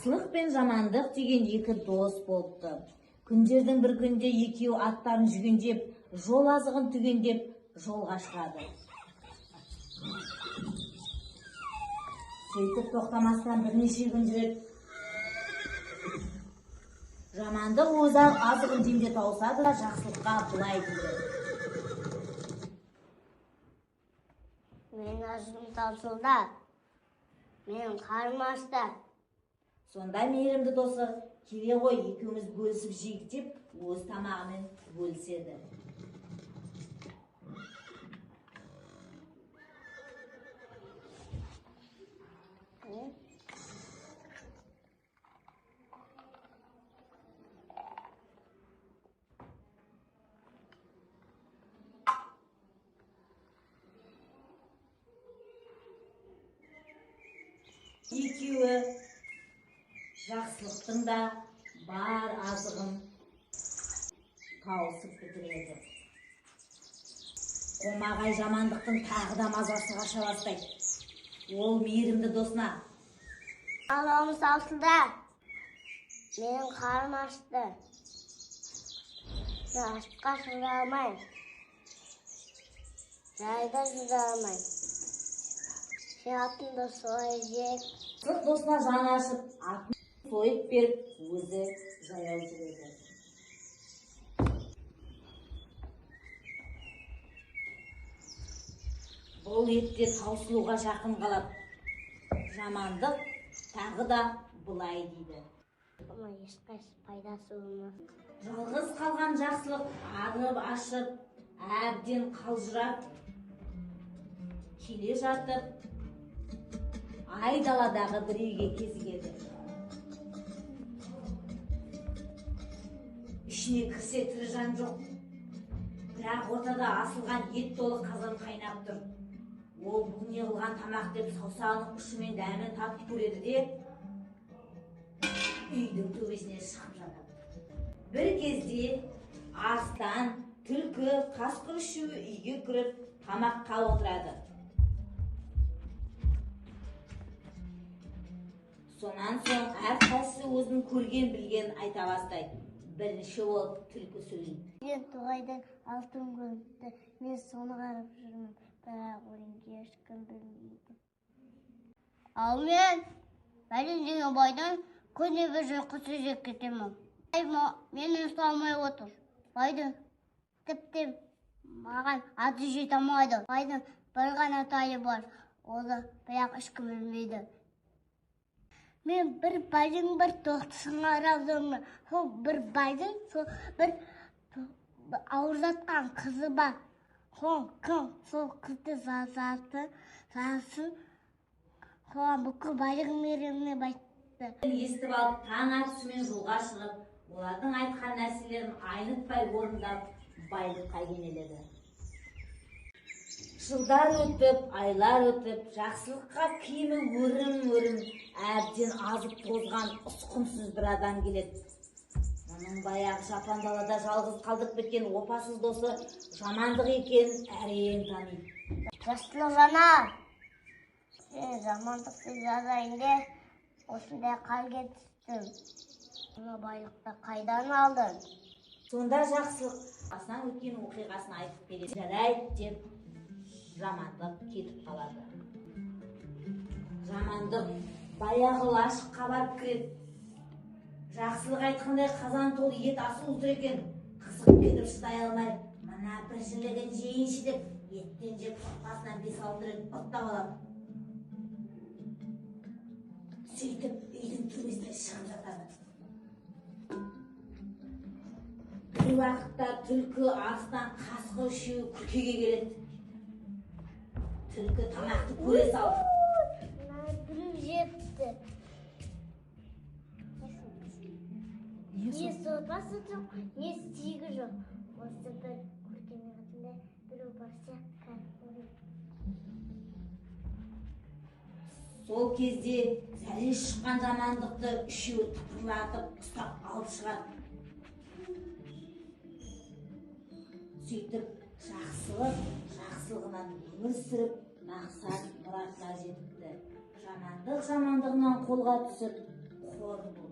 Жақсылық пен жамандық деген екі дос болыпты. Күндердің бір күнде екеуі аттарын жүгендеп, жол азығын түгендеп, жолға шығады. Сөйтіп тоқтамастан бірнеше күн жүреді. Жамандық өз азығын жемде тауысады да жақсылыққа былай дейді: Мен азығым таусылда, мен қарным ашты. Сонда мейірімді досы: келе ғой, екеуміз бөлісіп жейік деп, өз тамағымен бөліседі. Екеуі жақсылықтың да бар азығын тауысып бітіреді. Қомағай жамандықтың тағы да мазасы қаша бастайды. Ол мейірімді досына: Азығым таусылда, менің қарным ашты. Мен ашқа шыдай алмайм, жайда шыдай алмайм. Сен атыңды солай жек. Сырт досына жаны ашып, атын сойып беріп, өзі жаяу жүреді. Бұл етте таусылуға жақын қалады. Жамандық тағы да былай дейді: Ешқайсы пайдасы болмас. Жалғыз қалған жақсылық арып ашып, әбден қалжырап келе жатып, айдаладағы бір үйге кезігеді. Ішіне кірсе тірі жан жоқ. Бірақ ортада асылған ет толы қазан қайнап тұр. Ол бұл не қылған тамақ деп саусағының ұшымен дәмін татып көреді де үйдің төбесіне шығып жатады. Бір кезде арыстан, түлкі, қасқыр үшеуі үйге кіріп тамаққа отырады. Сонан соң әрқайсысы өзінің көрген білген айта бастайды. Бірінші болып түлкі сөйлейді: Мен тоғайдан алтын көріпті, мен соны қарап жүрмін, бірақ өлеңге ешкім білмейді. Ал мен деген байдан көне бір жылқы сөзек кетемін. Мені ұсталмай отыр. Байдың тіпті маған аты жете алмайды. Байдың бір ғана тайы бар, оны бірақ ешкім білмейді. Мен бір байдың бір тоқтысына араздымын. Сол бір байдың бір ауыр жатқан қызы бар. Сол қызды засын, соған бүкіл байдың мейіріміне байтты. Естіп алып, таң атысымен жолға шығып, олардың айтқан нәрселерін айнытпай орындап, байлыққа кенеледі. Жылдар өтіп, айлар өтіп, жақсылыққа киімі өрім-өрім, әбден азып тозған ұсқынсыз бір адам келеді. Оның баяғы жапан далада жалғыз қалдырып кеткен опасыз досы жамандық екенін әрең таниды. Жақсылық жана, сен жамандықты жазайын де, осындай халге түстім. Мұны байлықты қайдан алдың? Сонда жақсылық басынан өткен оқиғасын айтып береді. Жарайды деп жамандық кетіп қалады. Жамандық баяғы лашыққа барып кіреді. Жақсылық айтқандай қазан толы ет асыл ұлтыр екен. Қызығып кетіп шыдай алмай, мына бір жілігін жейінші деп, еттен жеп басынан 5-6 рет ұттап алады. Сөйтіп үйдің төбесіне шығып жатады. Бір уақытта түлкі, арыстан, қасқыр үшеуі күркеге келеді. Түлкі тамақты көре салды: Біреу жепті. Не сорпасы жоқ, не стегі жоқ. Осы бір көркеме қатында біреу барса кәдімгі. Сол кезде зәре шыққан жамандықты үшеуі тыпырлатып ұстап алып шығады. Сөйтіп жақсылығынан өмір сүріп, мақсат мұратына жетіпті. Жамандық жамандығынан қолға түсіп, көрдім бұл.